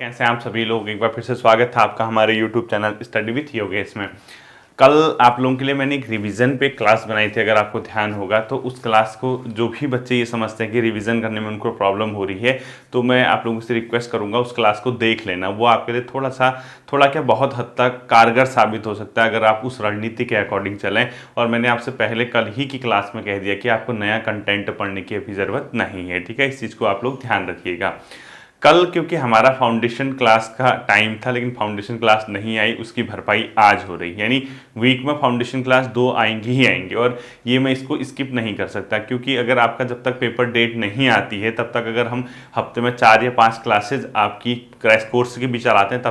कैसे हैं आप सभी लोग। एक बार फिर से स्वागत है आपका हमारे YouTube channel study with Yogesh में। कल आप लोगों के लिए मैंने एक रिवीजन पे क्लास बनाई थी, अगर आपको ध्यान होगा तो उस क्लास को जो भी बच्चे ये समझते हैं कि रिवीजन करने में उनको प्रॉब्लम हो रही है, तो मैं आप लोगों से रिक्वेस्ट करूंगा उस क्लास को देख लेना। वो आपके लिए थोड़ा क्या बहुत हद तक कारगर साबित हो सकता है अगर आप उस रणनीति के अकॉर्डिंग चलें। और मैंने आपसे पहले कल ही की क्लास में कह दिया कि आपको नया कंटेंट पढ़ने की अभी ज़रूरत नहीं है, ठीक है। इस चीज़ को आप लोग ध्यान रखिएगा। कल क्योंकि हमारा फाउंडेशन क्लास का टाइम था लेकिन फाउंडेशन क्लास नहीं आई, उसकी भरपाई आज हो रही है। यानी वीक में फाउंडेशन क्लास 2 आएंगी ही आएंगी और ये मैं इसको स्किप नहीं कर सकता, क्योंकि अगर आपका जब तक पेपर डेट नहीं आती है तब तक अगर हम हफ्ते में 4 या 5 क्लासेज आपकी क्रैश कोर्स की भी चलाते हैं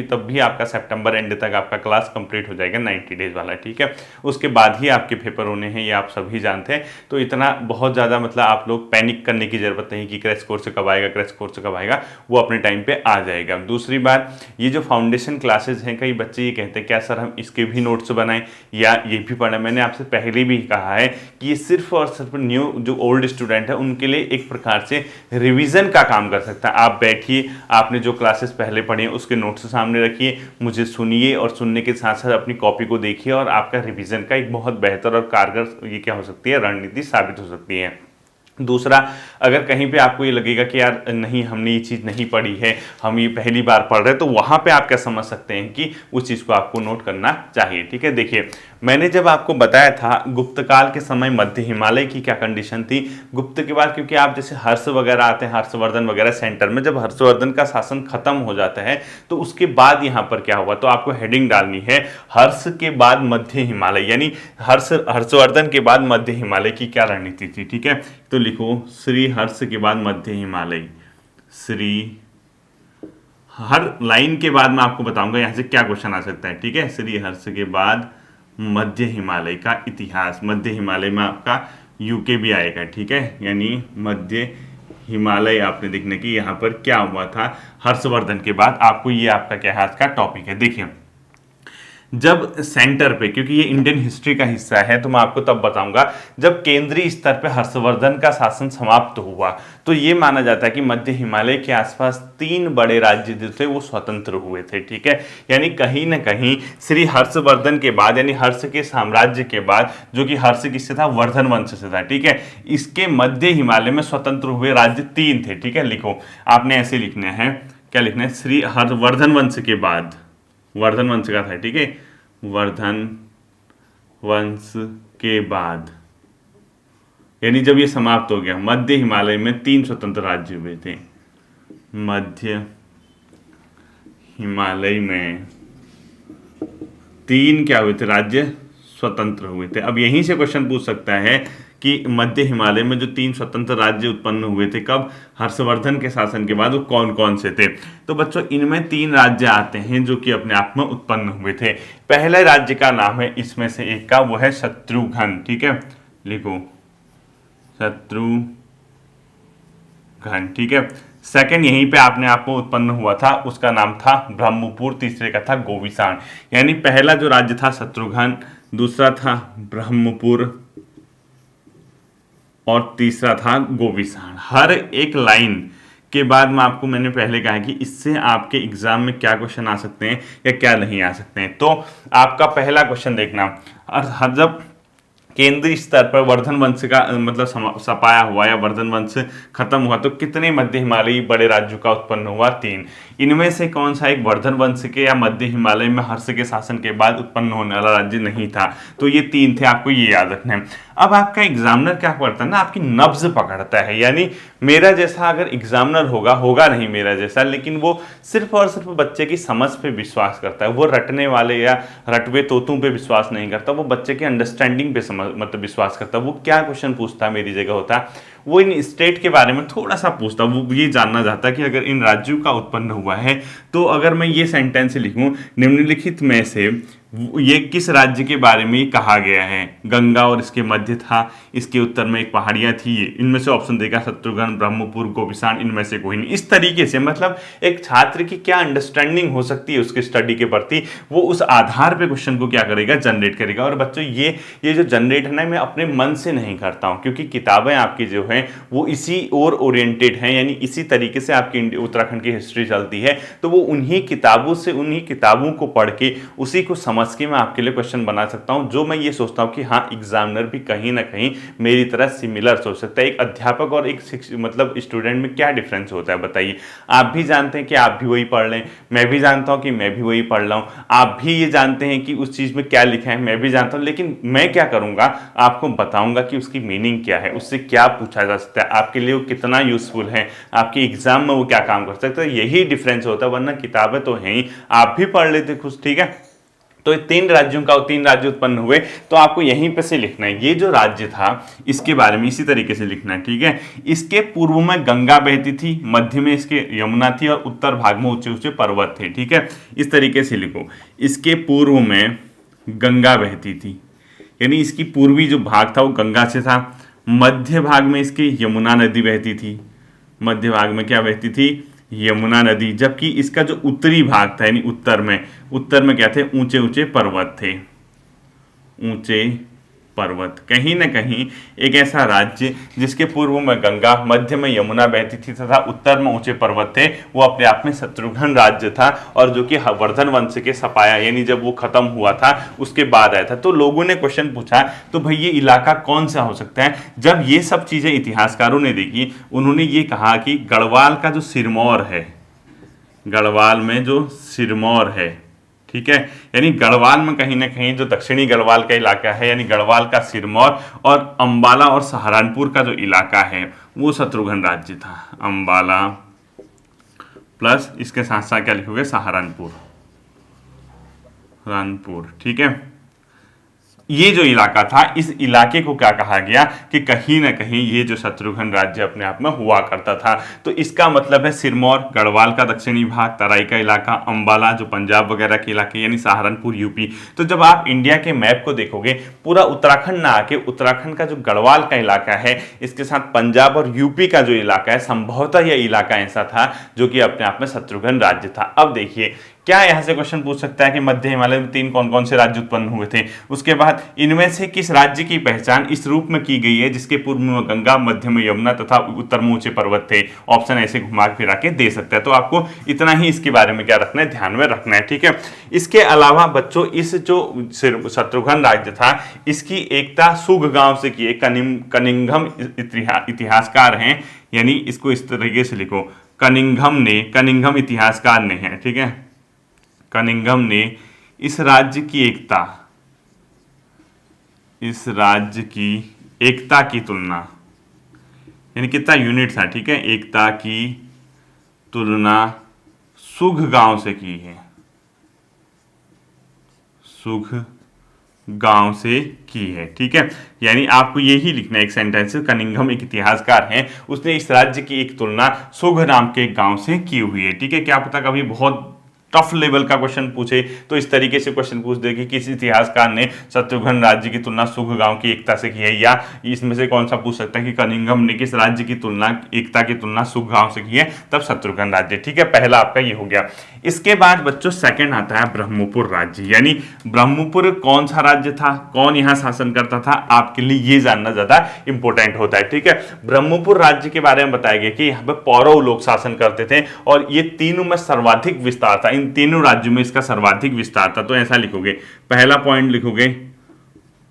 तब भी आपका सितंबर एंड तक आपका क्लास कंप्लीट हो जाएगा 90 डेज वाला, ठीक है। उसके बाद ही आपके पेपर होने हैं, ये आप सभी जानते हैं। तो इतना बहुत ज़्यादा मतलब आप लोग पैनिक करने की ज़रूरत नहीं कि क्रैश कोर्स कब आएगा, क्रैश कोर्स कब आएगा, वो अपने टाइम पे आ जाएगा। दूसरी बात, ये जो फाउंडेशन क्लासेस हैं, कई बच्चे ये कहते हैं क्या सर हम इसके भी नोट्स बनाएं या ये भी पढ़ें। मैंने आपसे पहले भी कहा है कि ये सिर्फ और सिर्फ न्यू जो ओल्ड स्टूडेंट है उनके लिए एक प्रकार से रिवीजन का काम कर सकता है। आप बैठिए, आपने जो क्लासेस पहले पढ़ी हैं उसके नोट्स सामने रखिए, मुझे सुनिए और सुनने के साथ साथ अपनी कॉपी को देखिए और आपका रिवीजन का एक बहुत बेहतर और कारगर ये क्या हो सकती है, रणनीति साबित हो सकती है। दूसरा, अगर कहीं पे आपको ये लगेगा कि यार नहीं हमने ये चीज़ नहीं पढ़ी है, हम ये पहली बार पढ़ रहे हैं, तो वहाँ पे आप क्या समझ सकते हैं कि उस चीज़ को आपको नोट करना चाहिए, ठीक है। देखिए, मैंने जब आपको बताया था गुप्त काल के समय मध्य हिमालय की क्या कंडीशन थी, गुप्त के बाद क्योंकि आप जैसे हर्ष वगैरह आते हैं, हर्षवर्धन वगैरह सेंटर में, जब हर्षवर्धन का शासन खत्म हो जाता है तो उसके बाद यहाँ पर क्या हुआ, तो आपको हेडिंग डालनी है हर्ष के बाद मध्य हिमालय, यानी हर्षवर्धन के बाद मध्य हिमालय की क्या रणनीति थी, ठीक है। तो लिखो श्री हर्ष के बाद मध्य हिमालय। श्री, हर लाइन के बाद मैं आपको बताऊंगा यहां से क्या क्वेश्चन आ सकता है, ठीक है। श्री हर्ष के बाद मध्य हिमालय का इतिहास, मध्य हिमालय में आपका यूके भी आएगा, ठीक है। यानी मध्य हिमालय आपने देखने की यहाँ पर क्या हुआ था हर्षवर्धन के बाद, आपको ये आपका क्या है आज का टॉपिक है। देखिए, जब सेंटर पे, क्योंकि ये इंडियन हिस्ट्री का हिस्सा है तो मैं आपको तब बताऊंगा जब केंद्रीय स्तर पे हर्षवर्धन का शासन समाप्त हुआ, तो ये माना जाता है कि मध्य हिमालय के आसपास 3 बड़े राज्य जो थे वो स्वतंत्र हुए थे, ठीक है। यानी कहीं ना कहीं श्री हर्षवर्धन के बाद, यानी हर्ष के साम्राज्य के बाद, जो कि हर्ष किससे था, वर्धन वंश से था, ठीक है, इसके मध्य हिमालय में स्वतंत्र हुए राज्य 3 थे, ठीक है। लिखो, आपने ऐसे लिखना है, क्या लिखना है, श्री हर्षवर्धन वंश के बाद, वर्धन वंश का था, ठीक है, वर्धन वंश के बाद, यानी जब ये समाप्त हो गया, मध्य हिमालय में 3 स्वतंत्र राज्य हुए थे, मध्य हिमालय में 3 क्या हुए थे, राज्य स्वतंत्र हुए थे। अब यहीं से क्वेश्चन पूछ सकता है कि मध्य हिमालय में जो 3 स्वतंत्र राज्य उत्पन्न हुए थे कब, हर्षवर्धन के शासन के बाद, वो कौन कौन से थे। तो बच्चों, इनमें 3 राज्य आते हैं जो कि अपने आप में उत्पन्न हुए थे। पहले राज्य का नाम है इसमें से एक का, वो है शत्रुघ्न, ठीक है। लिखो शत्रुघ्न, ठीक है। सेकंड यहीं पे आपने आपको उत्पन्न हुआ था, उसका नाम था ब्रह्मपुर, तीसरे का था गोविषाण। यानी पहला जो राज्य था शत्रुघ्न, दूसरा था ब्रह्मपुर और तीसरा था गोविषाण। हर एक लाइन के बाद में आपको मैंने पहले कहा कि इससे आपके एग्जाम में क्या क्वेश्चन आ सकते हैं या क्या नहीं आ सकते हैं। तो आपका पहला क्वेश्चन देखना, हर जब केंद्रीय स्तर पर वर्धन वंश का मतलब सपाया हुआ या वर्धन वंश खत्म हुआ तो कितने मध्य हिमालयी बड़े राज्यों का उत्पन्न हुआ, 3। इनमें से कौन सा एक वर्धन वंश के या मध्य हिमालय में हर्ष के शासन के बाद उत्पन्न होने वाला राज्य नहीं था, तो ये 3 थे, आपको ये याद रखना है। अब आपका एग्जामिनर क्या करता है ना, आपकी नब्ज पकड़ता है। यानी मेरा जैसा अगर एग्जामिनर होगा नहीं मेरा जैसा, लेकिन वो सिर्फ और सिर्फ बच्चे की समझ पे विश्वास करता है, वो रटने वाले या रटवे तोतों पे विश्वास नहीं करता, वो बच्चे के अंडरस्टैंडिंग पे मतलब विश्वास करता है। वो क्या क्वेश्चन पूछता है मेरी जगह होता, वो इन स्टेट के बारे में थोड़ा सा पूछता, वो ये जानना चाहता कि अगर इन राज्यों का उत्पन्न हुआ है तो अगर मैं ये सेंटेंस लिखूं, निम्नलिखित में से ये किस राज्य के बारे में कहा गया है? गंगा और इसके मध्य था, इसके उत्तर में एक पहाड़ियां थी, ये इनमें से ऑप्शन देगा शत्रुघ्न, ब्रह्मपुर, गोपिसान, इनमें से कोई नहीं। इस तरीके से मतलब एक छात्र की क्या अंडरस्टैंडिंग हो सकती है उसके स्टडी के प्रति, वो उस आधार पे क्वेश्चन को क्या करेगा, जनरेट करेगा। और बच्चों ये जो जनरेट है ना, मैं अपने मन से नहीं करता हूँ, क्योंकि किताबें आपकी जो हैं वो इसी और ओरिएंटेड हैं, यानी इसी तरीके से आपकी उत्तराखंड की हिस्ट्री चलती है। तो वो उन्हीं किताबों से, उन्हीं किताबों को पढ़ के उसी को समझ के मैं आपके लिए क्वेश्चन बना सकता हूं, जो मैं ये सोचता हूं कि हाँ, एग्जामिनर भी कहीं ना कहीं मेरी तरह सिमिलर सोच सकता है। एक अध्यापक और एक मतलब स्टूडेंट में क्या डिफरेंस होता है बताइए? आप भी जानते हैं कि आप भी वही पढ़ लें, मैं भी जानता हूं कि मैं भी वही पढ़ रहा हूं, आप भी ये जानते हैं कि उस चीज में क्या लिखा है, मैं भी जानता हूं, लेकिन मैं क्या करूंगा, आपको बताऊंगा कि उसकी मीनिंग क्या है, उससे क्या पूछा जा सकता है, आपके लिए वो कितना यूजफुल है, आपके एग्जाम में वो क्या काम कर सकता है। यही डिफरेंस होता है, वरना किताबें तो हैं ही, आप भी पढ़ लेते खुद। ठीक है, तो 3 राज्यों का, 3 राज्य उत्पन्न हुए, तो आपको यहीं पे से लिखना है ये जो राज्य था इसके बारे में इसी तरीके से लिखना है। ठीक है, इसके पूर्व में गंगा बहती थी, मध्य में इसके यमुना थी और उत्तर भाग में ऊंचे ऊंचे पर्वत थे। ठीक है, इस तरीके से लिखो, इसके पूर्व में गंगा बहती थी, यानी इसकी पूर्वी जो भाग था वो गंगा से था, मध्य भाग में इसकी यमुना नदी बहती थी, मध्य भाग में क्या बहती थी, यमुना नदी, जबकि इसका जो उत्तरी भाग था यानी उत्तर में क्या थे, ऊंचे ऊंचे पर्वत थे, ऊंचे पर्वत। कहीं ना कहीं एक ऐसा राज्य जिसके पूर्व में गंगा, मध्य में यमुना बहती थी तथा उत्तर में ऊंचे पर्वत थे, वो अपने आप में शत्रुघ्न राज्य था, और जो कि वर्धन वंश के सपाया, यानी जब वो खत्म हुआ था उसके बाद आया था। तो लोगों ने क्वेश्चन पूछा, तो भाई ये इलाका कौन सा हो सकता है? जब ये सब चीजें इतिहासकारों ने देखी, उन्होंने ये कहा कि गढ़वाल का जो सिरमौर है, गढ़वाल में जो सिरमौर है, ठीक है, यानी गढ़वाल में कहीं ना कहीं जो दक्षिणी गढ़वाल का इलाका है, यानी गढ़वाल का सिरमौर और अंबाला और सहारनपुर का जो इलाका है वो शत्रुघ्न राज्य था। अंबाला प्लस इसके साथ साथ क्या लिखोगे, सहारनपुर, रानपुर। ठीक है, ये जो इलाका था, इस इलाके को क्या कहा गया कि कहीं ना कहीं ये जो शत्रुघ्न राज्य अपने आप में हुआ करता था। तो इसका मतलब है सिरमौर गढ़वाल का दक्षिणी भाग, तराई का इलाका, अंबाला जो पंजाब वगैरह के इलाके, यानी सहारनपुर यूपी। तो जब आप इंडिया के मैप को देखोगे, पूरा उत्तराखंड ना आके उत्तराखंड का जो गढ़वाल का इलाका है, इसके साथ पंजाब और यूपी का जो इलाका है, संभवतः यह इलाका ऐसा था जो कि अपने आप में शत्रुघ्न राज्य था। अब देखिए, क्या यहां से क्वेश्चन पूछ सकता है कि मध्य हिमालय में 3 कौन कौन से राज्य उत्पन्न हुए थे, उसके बाद इनमें से किस राज्य की पहचान इस रूप में की गई है जिसके पूर्व में गंगा, मध्य में यमुना तथा उत्तर में ऊंचे पर्वत थे। ऑप्शन ऐसे घुमा फिरा के दे सकता है। तो आपको इतना ही इसके बारे में क्या रखना है, ध्यान में रखना है। ठीक है, इसके अलावा बच्चों, इस जो शत्रुघ्न राज्य था, इसकी एकता सुग गांव से की है। कनिंघम इतिहासकार हैं, यानी इसको इस तरीके से लिखो, कनिंघम इतिहासकार ने है। ठीक है, कनिंघम ने इस राज्य की एकता की तुलना, यानी कितना यूनिट था, ठीक है, एकता की तुलना सुघ गांव से की है, सुघ गांव से की है। ठीक है, यानी आपको यही लिखना है एक सेंटेंस, कनिंघम एक इतिहासकार हैं, उसने इस राज्य की एक तुलना सुघ नाम के एक गांव से की हुई है। ठीक है, क्या पता कभी बहुत टफ लेवल का क्वेश्चन पूछे तो इस तरीके से क्वेश्चन पूछ दे कि किसी इतिहासकार ने शत्रुघ्न राज्य की तुलना सुघ गांव की एकता से की है, या इसमें से कौन सा पूछ सकता है कि कनिंघम ने किस राज्य की तुलना, एकता की तुलना सुघ गांव से की है, तब शत्रुघ्न राज्य। ठीक है, पहला आपका ये हो गया। इसके बाद बच्चों सेकंड आता है ब्रह्मपुर राज्य, यानी ब्रह्मपुर कौन सा राज्य था, कौन यहाँ शासन करता था, आपके लिए ये जानना ज्यादा इंपॉर्टेंट होता है। ठीक है, ब्रह्मपुर राज्य के बारे में बताया गया कि यहाँ पे पौरव लोग शासन करते थे और ये तीनों में सर्वाधिक विस्तार था, इन तीनों राज्यों में इसका सर्वाधिक विस्तार था। तो ऐसा लिखोगे, पहला पॉइंट लिखोगे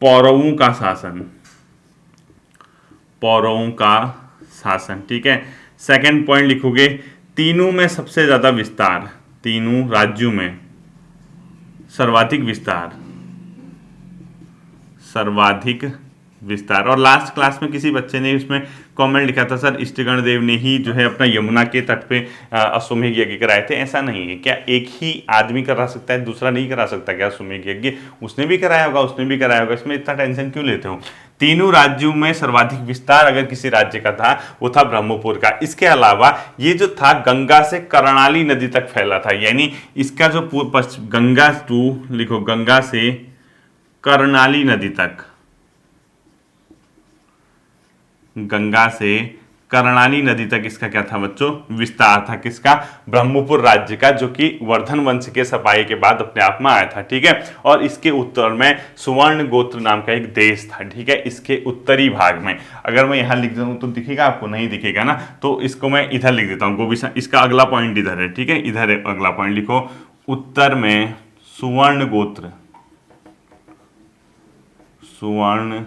पौरवों का शासन, पौरवों का शासन। ठीक है, सेकंड पॉइंट लिखोगे तीनों में सबसे ज्यादा विस्तार, तीनों राज्यों में सर्वाधिक विस्तार, सर्वाधिक विस्तार। और लास्ट क्लास में किसी बच्चे ने उसमें कमेंट लिखा था, सर इष्टगण देव ने ही जो है अपना यमुना के तट पे अश्वमेध यज्ञ कराए थे। ऐसा नहीं है, क्या एक ही आदमी करा सकता है, दूसरा नहीं करा सकता क्या अश्वमेध यज्ञ? उसने भी कराया होगा, उसने भी कराया होगा, इसमें इतना टेंशन क्यों लेते हो? तीनों राज्यों में सर्वाधिक विस्तार अगर किसी राज्य का था वो था ब्रह्मपुर का। इसके अलावा ये जो था गंगा से कर्णाली नदी तक फैला था, यानी इसका जो गंगा टू लिखो, गंगा से कर्णाली नदी तक, गंगा से कर्णाली नदी तक इसका क्या था बच्चों, विस्तार था। किसका, ब्रह्मपुर राज्य का, जो कि वर्धन वंश के सफाई के बाद अपने आप में आया था। ठीक है, और इसके उत्तर में सुवर्ण गोत्र नाम का एक देश था। ठीक है, इसके उत्तरी भाग में, अगर मैं यहां लिख दूं तो दिखेगा आपको, नहीं दिखेगा ना, तो इसको मैं इधर लिख देता हूं, गोविसा। इसका अगला पॉइंट इधर है। ठीक है, इधर है अगला पॉइंट, लिखो उत्तर में सुवर्ण गोत्र, सुवर्ण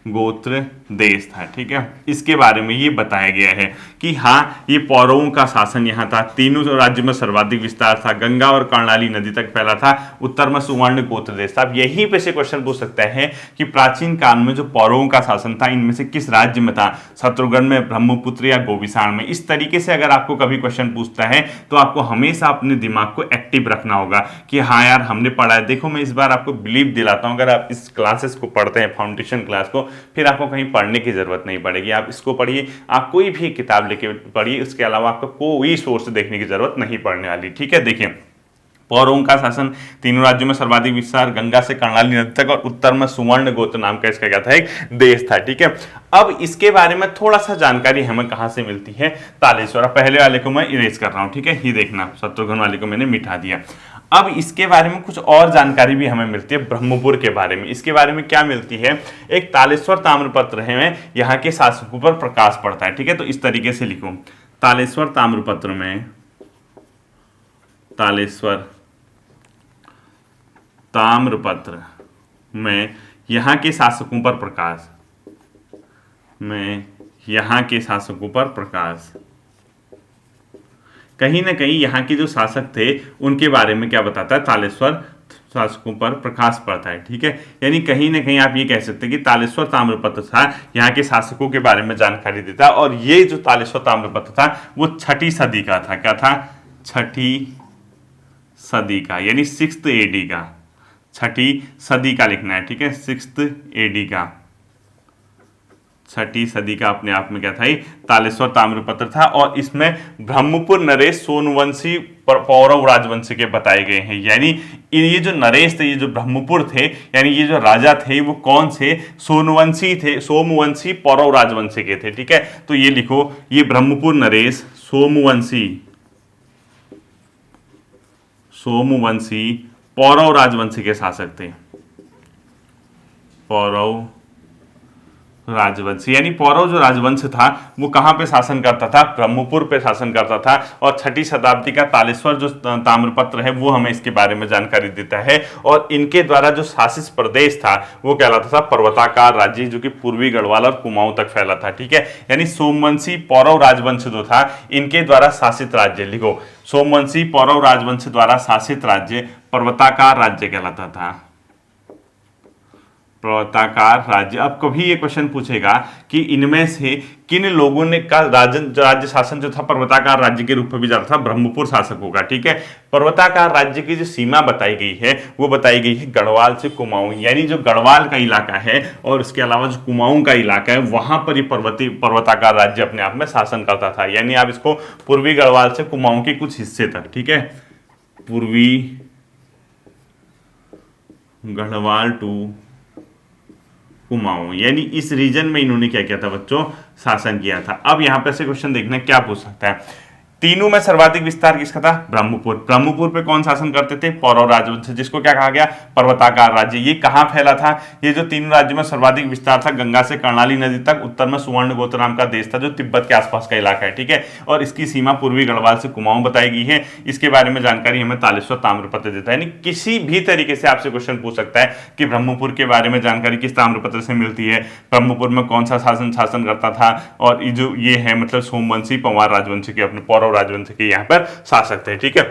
गोत्र देश था। ठीक है, इसके बारे में ये बताया गया है कि हाँ, ये पौरवों का शासन यहाँ था, तीनों राज्य में सर्वाधिक विस्तार था, गंगा और कर्णाली नदी तक फैला था, उत्तर में सुवर्ण गोत्र देश था। अब यहीं पे से क्वेश्चन पूछ सकता है कि प्राचीन काल में जो पौरवों का शासन था, इनमें से किस राज्य में था, शत्रुघ्न में, ब्रह्मपुत्र या गोविशाण में। इस तरीके से अगर आपको कभी क्वेश्चन पूछता है तो आपको हमेशा अपने दिमाग को एक्टिव रखना होगा कि हाँ यार हमने पढ़ा है। देखो, मैं इस बार आपको बिलीव दिलाता हूँ, अगर आप इस क्लासेस को पढ़ते हैं, फाउंडेशन क्लास को, फिर आपको कहीं पढ़ने की जरूरत नहीं पड़ेगी। आप इसको पढ़िए, आप कोई भी किताब लेके पढ़िए, इसके अलावा आपको कोई सोर्स देखने की जरूरत नहीं पड़ने वाली। ठीक है, देखिए, पौरवों का शासन, तीनों राज्यों में सर्वाधिक विस्तार, गंगा से कर्णाली नदी तक, और उत्तर में सुवर्ण गोत्र नाम का इसका क्या था, एक देश था। ठीक है, अब इसके बारे में थोड़ा सा जानकारी हमें कहां से मिलती है, तालेश्वर। पहले वाले को मैं इरेज कर रहा हूं। ठीक है, ये देखना, शत्रुघ्न वाले को मैंने मिटा दिया। अब इसके बारे में कुछ और जानकारी भी हमें मिलती है ब्रह्मपुर के बारे में। इसके बारे में क्या मिलती है, एक तालेश्वर ताम्रपत्र है, यहाँ के शासकों पर प्रकाश पड़ता है। ठीक है, तो इस तरीके से लिखो, तालेश्वर ताम्रपत्र में, तालेश्वर ताम्रपत्र में यहाँ के शासकों पर प्रकाश, में यहाँ के शासकों पर प्रकाश, कहीं ना कहीं यहाँ के जो शासक थे उनके बारे में क्या बताता है, तालेश्वर शासकों पर प्रकाश पड़ता है। ठीक है, यानी कहीं ना कहीं आप ये कह सकते हैं कि तालेश्वर ताम्रपत्र था, यहाँ के शासकों के बारे में जानकारी देता। और ये जो तालेश्वर ताम्रपत्र था वो 6ठी सदी का था। क्या था, 6ठी सदी का, यानी 6th AD का, 6ठी सदी का लिखना है। ठीक है, 6th AD का, 6ठी सदी का अपने आप में क्या था, तालेश्वर ताम्रपत्र था। और इसमें ब्रह्मपुर, नरेश, सोमवंशी, पौरव राजवंश के बताए गए हैं। यानी ये जो नरेश थे, ये जो ब्रह्मपुर थे, यानी ये जो राजा थे वो कौन थे, सोमवंशी थे, सोमवंशी पौरव राजवंश के थे। ठीक है, तो ये लिखो, ये ब्रह्मपुर, नरेश, सोमवंशी, सोमवंशी पौरव राजवंश के शासक थे, पौरव राजवंश। यानी पौरव जो राजवंश था वो कहां पे शासन करता था, ब्रह्मपुर पे शासन करता था। और 6ठी शताब्दी का तालेश्वर जो ताम्रपत्र है वो हमें इसके बारे में जानकारी देता है। और इनके द्वारा जो शासित प्रदेश था वो कहलाता था पर्वताकार राज्य, जो कि पूर्वी गढ़वाल और कुमाऊं तक फैला था। ठीक है, यानी सोमवंशी पौरव राजवंश जो था इनके द्वारा शासित राज्य, लिखो, सोमवंशी पौरव राजवंश द्वारा शासित राज्य पर्वताकार राज्य कहलाता था, पर्वताकार राज्य। अब कभी ये क्वेश्चन पूछेगा कि इनमें से किन लोगों ने का राज्य शासन जो था पर्वताकार राज्य के रूप में भी जाता था, ब्रह्मपुर शासकों का। ठीक है, पर्वताकार राज्य की जो सीमा बताई गई है वो बताई गई है गढ़वाल से कुमाऊं, यानी जो गढ़वाल का इलाका है और उसके अलावा जो कुमाऊं का इलाका है वहां पर ये पर्वताकार राज्य अपने आप में शासन करता था। यानी आप इसको पूर्वी गढ़वाल से कुमाऊं के कुछ हिस्से तक, ठीक है, पूर्वी गढ़वाल टू कुमाऊं, यानी इस रीजन में इन्होंने क्या किया था बच्चों, शासन किया था। अब यहां पर से क्वेश्चन देखना क्या पूछ सकता है, तीनों में सर्वाधिक विस्तार किसका था, ब्रह्मपुर। ब्रह्मपुर पे कौन शासन करते थे, पौरव राजवंश, जिसको क्या कहा गया, पर्वताकार राज्य। ये कहां फैला था, ये जो तीनों राज्यों में सर्वाधिक विस्तार था, गंगा से कर्णाली नदी तक, उत्तर में सुवर्ण गोत्र नाम का देश था जो तिब्बत के आसपास का इलाका है। ठीक है, और इसकी सीमा पूर्वी गढ़वाल से कुमाऊं बताई गई है। इसके बारे में जानकारी हमें तालेश्वर ताम्रपत्र देता है। यानी किसी भी तरीके से आपसे क्वेश्चन पूछ सकता है कि ब्रह्मपुर के बारे में जानकारी किस ताम्रपत्र से मिलती है, ब्रह्मपुर में कौन सा शासन करता था, और ये जो ये है मतलब सोमवंशी पंवार राजवंश के, अपने पौरव राजवंश के यहाँ पर शासक थे। ठीक है,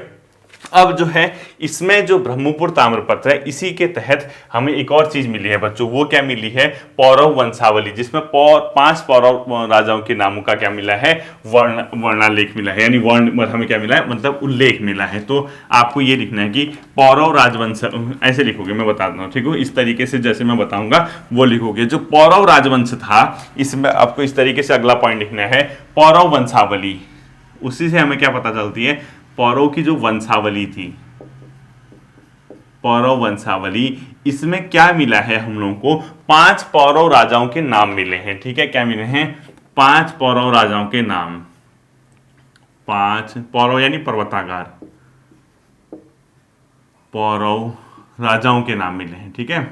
अब जो है इसमें जो ब्रह्मपुर ताम्रपत्र है, इसी के तहत हमें एक और चीज मिली है बच्चों, वो क्या मिली है, पौरव वंशावली, जिसमें 5 पौरव राजाओं के नामों का क्या मिला है, वर्णालेख मिला है, यानी वर्ण हमें क्या मिला है, मतलब उल्लेख मिला है। तो आपको ये लिखना है कि पौरव राजवंश, ऐसे लिखोगे, मैं बता दूं, ठीक है, इस तरीके से जैसे मैं बताऊंगा वो लिखोगे। जो पौरव राजवंश था, इसमें आपको इस तरीके से अगला पॉइंट लिखना है, पौरव वंशावली, उसी से हमें क्या पता चलती है, पौरव की जो वंशावली थी, पौरव वंशावली, इसमें क्या मिला है हम लोगों को, 5 पौरव राजाओं के नाम मिले हैं। ठीक है, क्या मिले हैं, 5 पौरव राजाओं के नाम, 5 पौरव यानी पर्वतागार, पौरव राजाओं के नाम मिले हैं। ठीक है,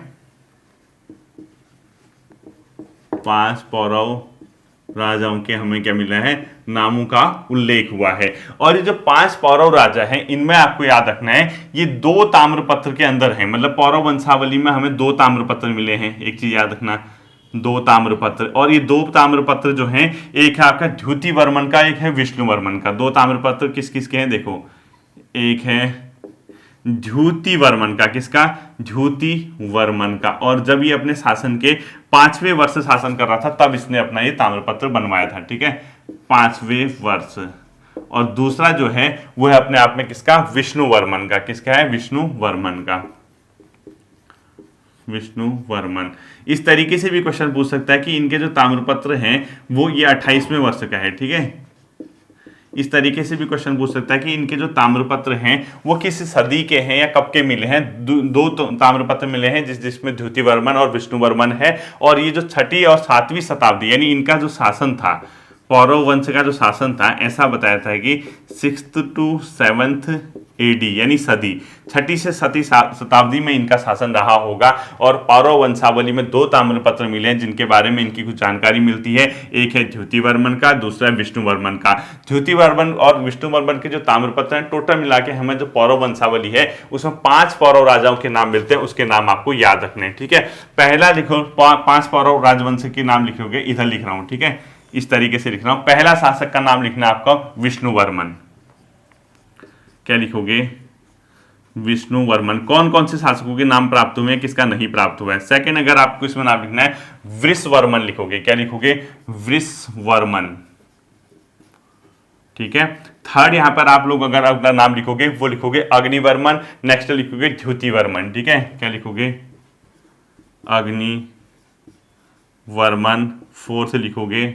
5 पौरव राजाओं के हमें क्या मिला है, नामों का उल्लेख हुआ है। और ये जो 5 पौरव राजा हैं, इनमें आपको याद रखना है, ये 2 ताम्रपत्र के अंदर हैं, मतलब पौरव वंशावली में हमें 2 ताम्रपत्र मिले हैं, एक चीज याद रखना, 2 ताम्रपत्र। और ये 2 ताम्रपत्र जो हैं, एक है आपका द्युति वर्मन का, एक है विष्णु वर्मन का। 2 ताम्रपत्र किस किस के हैं, देखो, एक है द्युति वर्मन का, किसका, द्युति वर्मन का। और जब ये अपने शासन के 5वें वर्ष शासन कर रहा था, तब इसने अपना ये ताम्रपत्र बनवाया था। ठीक है, 5वें वर्ष। और दूसरा जो है वो है अपने आप में किसका, विष्णु वर्मन का। किसका है, विष्णु वर्मन का, विष्णु वर्मन। इस तरीके से भी क्वेश्चन पूछ सकता है कि इनके जो ताम्रपत्र हैं वो ये 28वें वर्ष का है। ठीक है, इस तरीके से भी क्वेश्चन पूछ सकता है कि इनके जो ताम्रपत्र हैं वो किस सदी के हैं या कब के मिले हैं। 2 ताम्रपत्र मिले हैं जिसमें द्युति वर्मन और विष्णु वर्मन है। और ये जो 6ठी और 7वीं शताब्दी, यानी इनका जो शासन था, पौरव वंश का जो शासन था, ऐसा बताया था कि 6th to 7th AD, यानी सदी 6ठी से 7वीं शताब्दी में इनका शासन रहा होगा। और पौरव वंशावली में 2 ताम्रपत्र मिले हैं जिनके बारे में इनकी कुछ जानकारी मिलती है। एक है द्युति वर्मन का, दूसरा है विष्णु वर्मन का। द्युति वर्मन और विष्णु वर्मन के जो ताम्रपत्र हैं, टोटल मिला के हमें जो पौरव वंशावली है उसमें 5 पौरव राजाओं के नाम मिलते हैं, उसके नाम आपको याद रखने हैं। ठीक है, पहला लिखो, 5 पौरव राजवंश के नाम लिखोगे, इधर लिख रहा हूं। ठीक है, इस तरीके से लिख रहा हूं। पहला शासक का नाम लिखना आपका विष्णु वर्मन। क्या लिखोगे, विष्णु वर्मन। कौन कौन से शासकों के नाम प्राप्त हुए हैं, किसका नहीं प्राप्त हुआ है। सेकंड, अगर आपको इसमें नाम लिखना है, वृषवर्मन लिखोगे। क्या लिखोगे, वृषवर्मन। ठीक है, थर्ड, यहां पर आप लोग अगर अपना नाम लिखोगे वो लिखोगे अग्निवर्मन। नेक्स्ट लिखोगे द्युति वर्मन। ठीक है, क्या लिखोगे, अग्निवर्मन। फोर्थ लिखोगे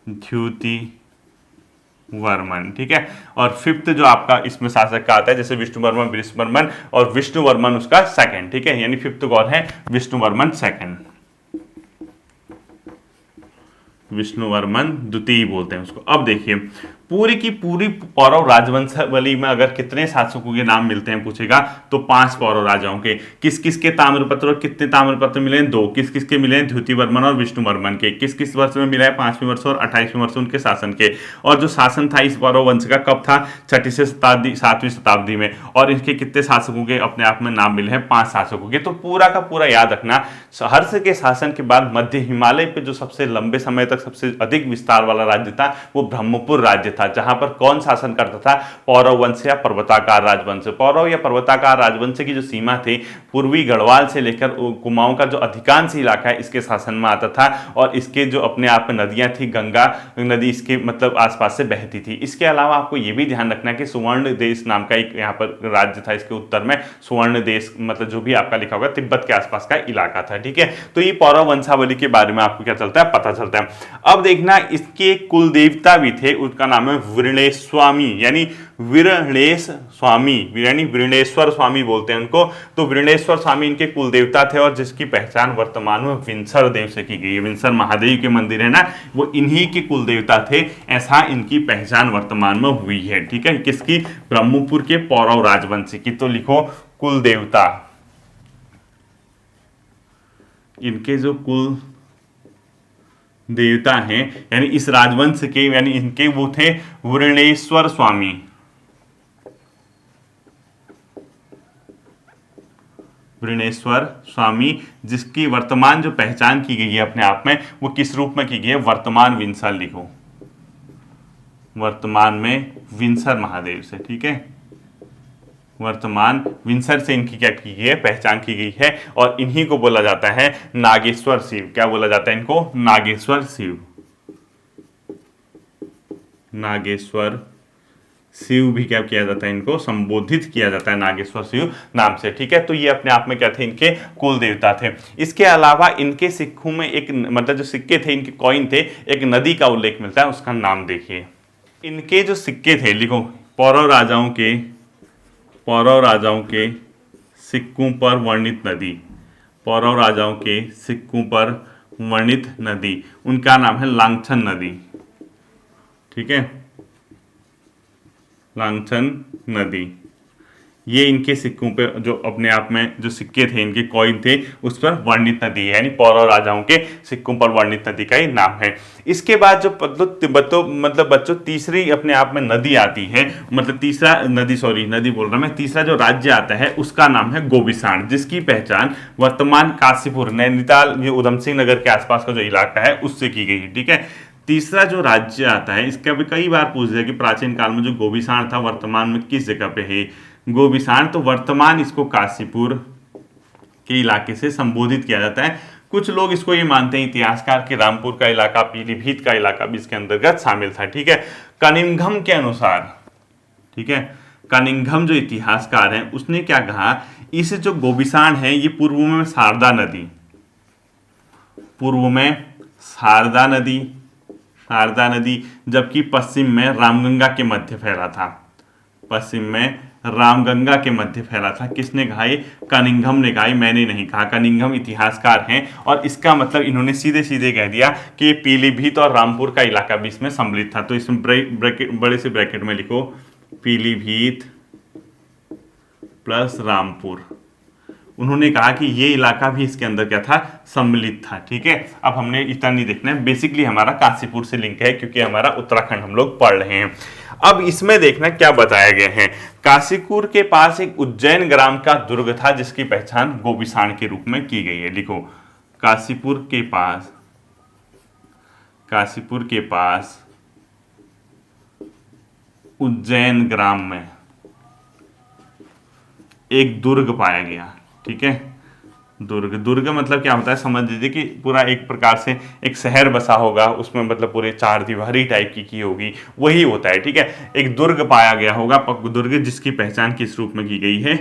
द्युति वर्मन। ठीक है, और फिफ्थ जो आपका इसमें शासक का आता है, जैसे विष्णु वर्मन, वृषवर्मन, और विष्णु वर्मन उसका सेकंड। ठीक है, यानी फिफ्थ कौन है, विष्णु वर्मन सेकंड, विष्णु वर्मन द्वितीय बोलते हैं उसको। अब देखिए, पूरी की पूरी पौरव राजवंशावली में अगर कितने शासकों के नाम मिलते हैं पूछेगा, तो 5 पौरव राजाओं के। किस किस के ताम्रपत्र, और कितने ताम्रपत्र मिले हैं, 2। किस किस के मिले हैं, द्युति वर्मन और विष्णु वर्मन के। किस किस वर्ष में मिला है, 5वें वर्ष और 28वें वर्ष उनके शासन के। और जो शासन था इस पौरव वंश का कब था, 6ठी से 7वीं शताब्दी में। और इनके कितने शासकों के अपने आप में नाम मिले हैं, 5 शासकों के। तो पूरा का पूरा याद रखना, हर्ष के शासन के बाद मध्य हिमालय पे जो सबसे लंबे समय तक सबसे अधिक विस्तार वाला राज्य था वो ब्रह्मपुर राज्य था, जहां पर कौन शासन करता था, पौरव वंश या पर्वताकार राजवंश। पौरव या पर्वताकार राजवंश की जो सीमा थी, पूर्वी गढ़वाल से लेकर कुमाऊं का जो अधिकांश इलाका है इसके शासन में आता था। और इसके जो अपने आप में नदियां थी, गंगा नदी इसके मतलब आसपास से बहती थी। इसके अलावा आपको यह भी ध्यान रखना कि सुवर्ण देश नाम का एक यहाँ पर राज्य था, इसके उत्तर में सुवर्ण देश, मतलब जो भी आपका लिखा होगा तिब्बत के आसपास का इलाका था। ठीक है, तो ये पौरव वंशावली के बारे में आपको क्या चलता है, पता चलता है। अब देखना, इसके कुल देवता भी थे, उसका नाम है वृणेश स्वामी, यानी वृणेश स्वामी, यानी वृणेश्वर स्वामी बोलते हैं उनको। तो वृणेश्वर स्वामी इनके कुल देवता थे, और जिसकी पहचान वर्तमान में विंसर देव से की गई है। विंसर महादेव के मंदिर है ना, वो इन्हीं के कुल देवता थे, ऐसा इनकी पहचान वर्तमान में हुई है। ठीक है, किसकी, ब्रह्मपुर के पौरव राजवंश की। तो लिखो कुल देवता, इनके जो कुल देवता हैं, यानी इस राजवंश के, यानी इनके वो थे वृणेश्वर स्वामी। वृणेश्वर स्वामी, जिसकी वर्तमान जो पहचान की गई है अपने आप में, वो किस रूप में की गई है, वर्तमान विंसर लिखो, वर्तमान में विंसर महादेव से। ठीक है, वर्तमान विंसर से इनकी क्या की गई है, पहचान की गई है। और इन्हीं को बोला जाता है नागेश्वर शिव। क्या बोला जाता है इनको? नागेश्वर शिव। नागेश्वर शिव भी क्या किया जाता है, इनको संबोधित किया जाता है नागेश्वर शिव नाम से। ठीक है, तो ये अपने आप में क्या थे, इनके कुल देवता थे। इसके अलावा इनके सिक्कों में एक मतलब जो सिक्के थे, इनके कॉइन थे, एक नदी का उल्लेख मिलता है, उसका नाम देखिए। इनके जो सिक्के थे, लिखो, पौरव राजाओं के सिक्कों पर वर्णित नदी, पौरव राजाओं के सिक्कों पर वर्णित नदी, उनका नाम है लांछन नदी। ठीक है, लांछन नदी। ये इनके सिक्कों पे जो अपने आप में जो सिक्के थे, इनके कॉइन थे, उस पर वर्णित नदी है, यानी पौरव राजाओं के सिक्कों पर वर्णित नदी का ही नाम है। इसके बाद जो बच्चों तीसरी अपने आप में नदी आती है, मतलब तीसरा नदी बोल रहा मैं, तीसरा जो राज्य आता है उसका नाम है गोबिसाण, जिसकी पहचान वर्तमान काशीपुर, नैनीताल, ये उधम सिंह नगर के आसपास का जो इलाका है उससे की गई है। ठीक है, तीसरा जो राज्य आता है, इसका भी कई बार पूछ दिया कि प्राचीन काल में जो गोबिसाण था वर्तमान में किस जगह पे है गोबिसाण, तो वर्तमान इसको काशीपुर के इलाके से संबोधित किया जाता है। कुछ लोग इसको ये मानते हैं इतिहासकार कि रामपुर का इलाका, पीलीभीत का इलाका भी इसके अंतर्गत शामिल था। ठीक है, कनिंघम के अनुसार, ठीक है, कनिंघम जो इतिहासकार है उसने क्या कहा, इस जो गोबिसाण है ये पूर्व में शारदा नदी, जबकि पश्चिम में रामगंगा के मध्य फैला था। किसने कहा? ये कनिंघम ने कहा, मैंने नहीं कहा, कनिंघम इतिहासकार हैं। और इसका मतलब इन्होंने सीधे सीधे कह दिया कि ये पीलीभीत और रामपुर का इलाका भी इसमें सम्मिलित था। तो इसमें बड़े से ब्रैकेट में लिखो पीलीभीत प्लस रामपुर। उन्होंने कहा कि ये इलाका भी इसके अंदर क्या था, सम्मिलित था। ठीक है, अब हमने इतना नहीं देखना है, बेसिकली हमारा काशीपुर से लिंक है क्योंकि हमारा उत्तराखंड हम लोग पढ़ रहे हैं। अब इसमें देखना क्या बताया गया है। काशीपुर के पास एक उज्जैन ग्राम का दुर्ग था जिसकी पहचान गोबिसाण के रूप में की गई है। लिखो, काशीपुर के पास उज्जैन ग्राम में एक दुर्ग पाया गया। ठीक है, दुर्ग मतलब क्या होता है, समझ लीजिए कि पूरा एक प्रकार से एक शहर बसा होगा, उसमें मतलब पूरे चार दीवारी टाइप की होगी, वही होता है। ठीक है, एक दुर्ग पाया गया होगा, दुर्ग, जिसकी पहचान किस रूप में की गई है,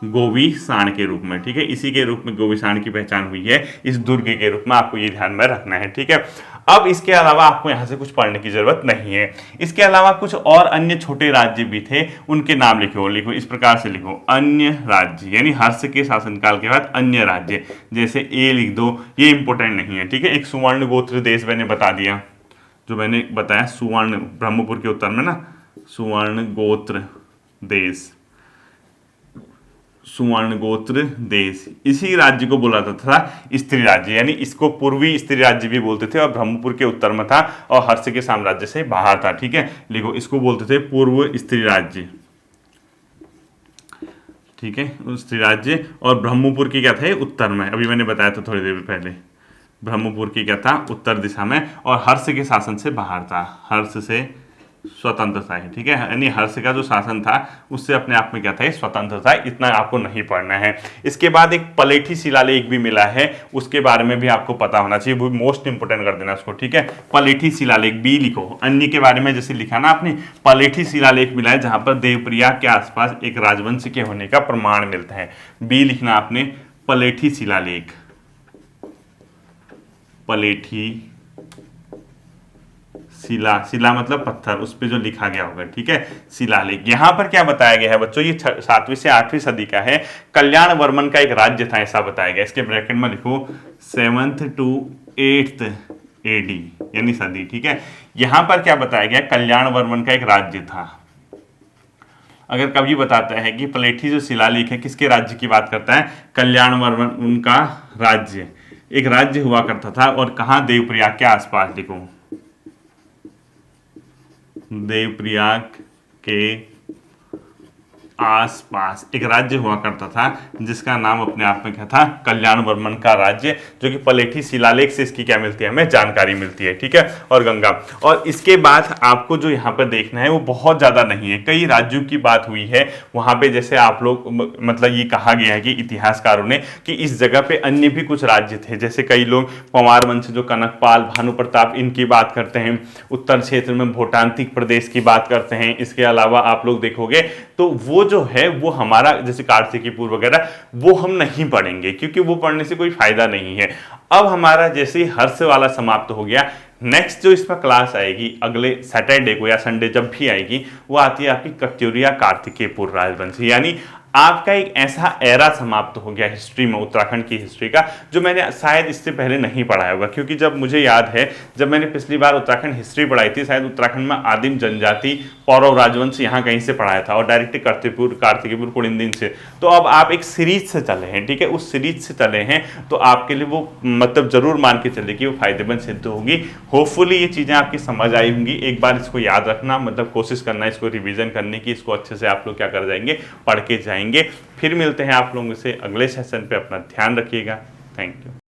गोबिसाण के रूप में। ठीक है, इसी के रूप में गोबिसाण की पहचान हुई है, इस दुर्ग के रूप में, आपको ये ध्यान में रखना है। ठीक है, अब इसके अलावा आपको यहाँ से कुछ पढ़ने की जरूरत नहीं है। इसके अलावा कुछ और अन्य छोटे राज्य भी थे, उनके नाम लिखो इस प्रकार से लिखो, अन्य राज्य, यानी हर्ष के शासनकाल के बाद अन्य राज्य, जैसे ए लिख दो, ये इंपॉर्टेंट नहीं है। ठीक है, एक सुवर्ण गोत्र देश मैंने बता दिया, जो मैंने बताया सुवर्ण, ब्रह्मपुर के उत्तर में ना, सुवर्ण गोत्र देश, इसी राज्य को बोला जाता था स्त्री राज्य, यानी इसको पूर्वी स्त्री राज्य भी बोलते थे, और ब्रह्मपुर के उत्तर में था और हर्ष के साम्राज्य से बाहर था। ठीक है, लिखो, इसको बोलते थे पूर्व स्त्री राज्य। ठीक है, स्त्री राज्य, और ब्रह्मपुर की क्या था, उत्तर में, अभी मैंने बताया था थोड़ी देर पहले, ब्रह्मपुर की क्या था, उत्तर दिशा में, और हर्ष के शासन से बाहर था, हर्ष से स्वतंत्रता है। ठीक है, यानी हर्ष का जो शासन था उससे अपने आप में क्या था, स्वतंत्रता। इतना आपको नहीं पढ़ना है। इसके बाद एक पलेठी शिलालेख भी मिला है, उसके बारे में भी आपको पता होना चाहिए, वो मोस्ट इंपोर्टेंट कर देना उसको। ठीक है, पलेठी शिलालेख बी लिखो, अन्य के बारे में जैसे लिखा ना आपने, पलेठी शिलालेख मिला है जहां पर देवप्रयाग के आसपास एक राजवंश के होने का प्रमाण मिलता है। बी लिखना आपने, पलेठी शिलालेख, पलेठी शिला मतलब पत्थर, उस पे जो लिखा गया होगा। ठीक है, शिलालेख। यहां पर क्या बताया गया है बच्चों, ये 7वीं से 8वीं सदी का है, कल्याण वर्मन का एक राज्य था, ऐसा बताया गया। इसके ब्रैकेट में लिखो 7th to 8th AD, यानी सदी। ठीक है, यहां पर क्या बताया गया, कल्याण वर्मन का एक राज्य था। अगर कभी बताता है कि पलेठी जो शिलालेख है किसके राज्य की बात करता है, कल्याण वर्मन, उनका राज्य, एक राज्य हुआ करता था, और कहां, देवप्रयाग के आसपास। लिखो, देवप्रयाग के आसपास एक राज्य हुआ करता था जिसका नाम अपने आप में क्या था, कल्याण वर्मन का राज्य, जो कि पलेठी शिलालेख से इसकी क्या मिलती है, हमें जानकारी मिलती है, ठीक है। और गंगा, और इसके बाद आपको जो यहाँ पर देखना है वो बहुत ज्यादा नहीं है, कई राज्यों की बात हुई है वहां पे, जैसे आप लोग मतलब ये कहा गया है कि इतिहासकारों ने कि इस जगह पे अन्य भी कुछ राज्य थे, जैसे कई लोग पवार वंश जो कनकपाल, भानु प्रताप, इनकी बात करते हैं, उत्तर क्षेत्र में भोटांतिक प्रदेश की बात करते हैं। इसके अलावा आप लोग देखोगे तो वो जो है वो हमारा जैसे कार्तिकीपुर वगैरह वो हम नहीं पढ़ेंगे, क्योंकि वो पढ़ने से कोई फायदा नहीं है। अब हमारा जैसे हर्ष वाला समाप्त हो गया, नेक्स्ट जो इसमें क्लास आएगी अगले सैटरडे को या संडे जब भी आएगी, वो आती है आपकी कत्यूरिया कार्तिकेयपुर राजवंश, यानी आपका एक ऐसा एरा समाप्त हो गया हिस्ट्री में, उत्तराखंड की हिस्ट्री का, जो मैंने शायद इससे पहले नहीं पढ़ाया होगा। क्योंकि जब मुझे याद है जब मैंने पिछली बार उत्तराखंड हिस्ट्री पढ़ाई थी, शायद उत्तराखंड में आदिम जनजाति, पौरव राजवंश यहाँ कहीं से पढ़ाया था, और डायरेक्ट कार्तिकेयपुर कुड़िंदिन से। तो अब आप एक सीरीज से चले हैं, ठीक है, उस सीरीज से चले हैं तो आपके लिए वो मतलब जरूर मान के चले कि वो फायदेमंद सिद्ध होगी। होपफुली ये चीज़ें आपकी समझ आई होंगी। एक बार इसको याद रखना, मतलब कोशिश करना इसको रिवीजन करने की, इसको अच्छे से आप लोग क्या कर जाएंगे, पढ़ के जाएंगे। फिर मिलते हैं आप लोगों से अगले सेशन पे, अपना ध्यान रखिएगा। Thank you.